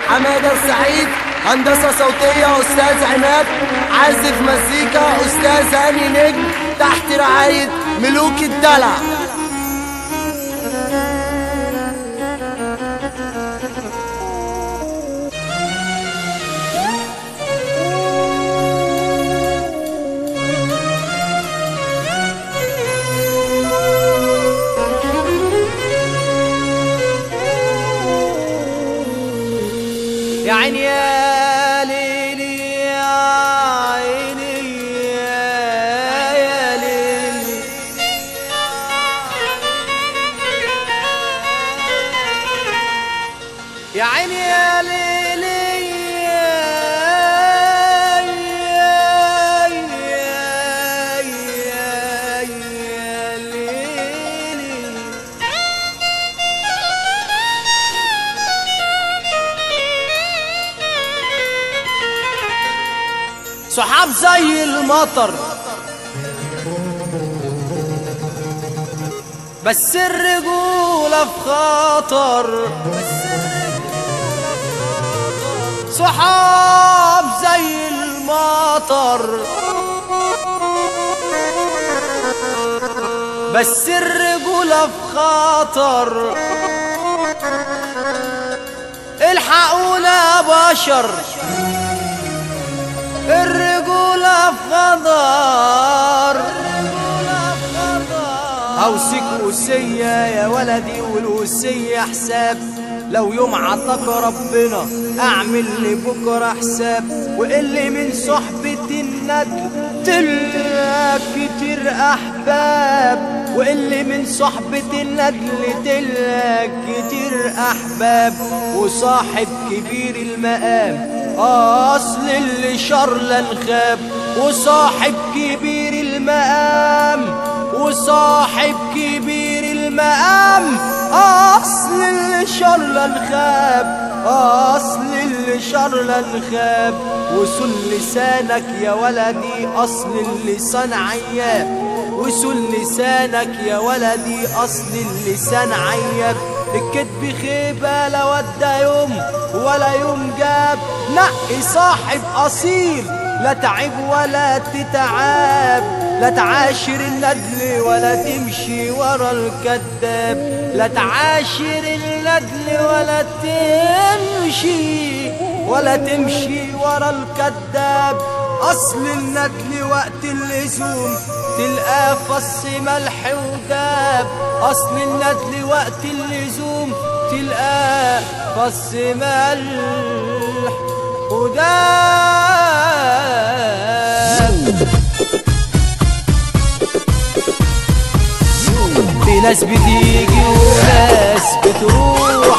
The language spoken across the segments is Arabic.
حمادة السعيد، هندسة صوتية أستاذ عماد، عازف مزيكا أستاذ هاني نجم، تحت رعاية ملوك الدلع. يا عيني يا ليلي يا عيني يا ليلي، يا عيني يا ليلي يا ليلي. صحاب زي المطر بس الرجولة في خطر، صحاب زي المطر بس الرجولة في خطر. الحقونا بشر، الرجولة في خطر. اوصيك وصية يا ولدي، والوصية حساب، لو يوم عطاك ربنا اعمل لي بكره حساب. واللي من صحبة الندل تلقى كتير احباب، واللي من صحبة الندل تلقى كتير احباب. وصاحب كبير المقام اصل اللي شر نخاب، وصاحب كبير المقام، وصاحب كبير المقام اصل اللي شر نخاب، اصل اللي شر نخاب. وسل لسانك يا ولدي اصل اللسان عياب، وسل لسانك يا ولدي اصل اللسان عياب. الكدب خيبة لا ودى يوم ولا يوم جاب، نقي صاحب أصيل لا تعب ولا تتعاب. لا تعاشر الندل ولا تمشي ورا الكذاب، لا تعاشر الندل ولا تمشي ورا الكذاب. أصل الندل وقت اللزوم تلقى فص ملح وداب، أصل الندل وقت اللزوم تلقى فص ملح وداب. في ناس بتيجي وناس بتروح،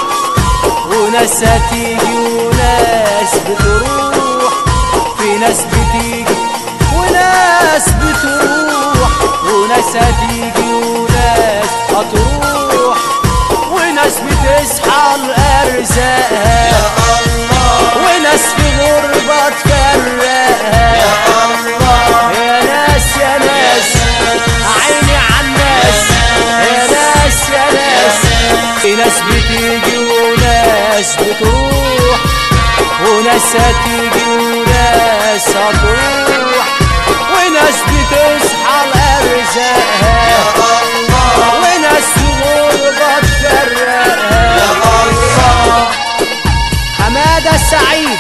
وناس هتيجي وناس بتروح. في ناس بتيجي وناس بتروح، وناس هتيجي وناس هتروح. وناس بتصحى لأرزاقها يا الله، وناس في غربة تفرقها يا الله. يا ناس يا ناس عيني عالناس، يا ناس يا ناس. في ناس بتيجي وناس بتروح، وناس هتيجي وناس هتروح. وناس بتصحى لأرزاقها يا الله، وناس في غربة تفرقها يا الله. حمادة السعيد.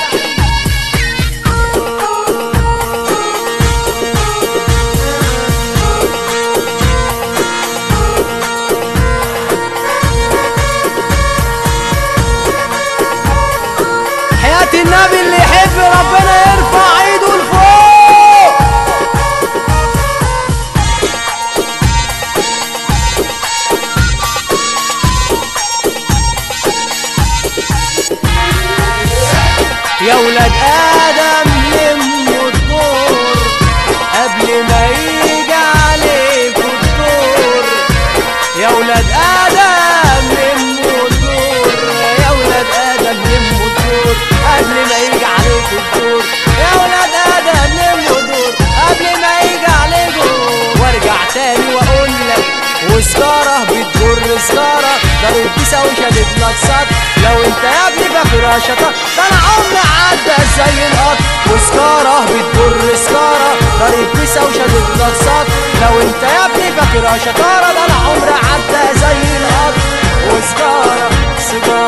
حياة النبي اللي يحب ربنا يرفع ايده لفوق. يا ولاد آدم لموا الدور قبل ما يجي عليكوا الدور. يا ولاد آدم لموا الدور، يا ولاد آدم لموا الدور قبل ما يجي عليكوا الدور. يا ولاد آدم لموا الدور قبل ما يجي عليكوا. وارجع تاني واقول لك وسجارة بتجر سجارة، ضرب بيسة وشادد لك سطر. لو انت يا ابني فاكر فاكرها شطارة، ده انا عمري عدى زي القطر. وسكارة بتجر سكارة، ضارب بيسة وشادد رصاص. لو انت يا ابني فاكرها شطارة، ده انا عمري عدى زي القطر. وسكارة سيجارة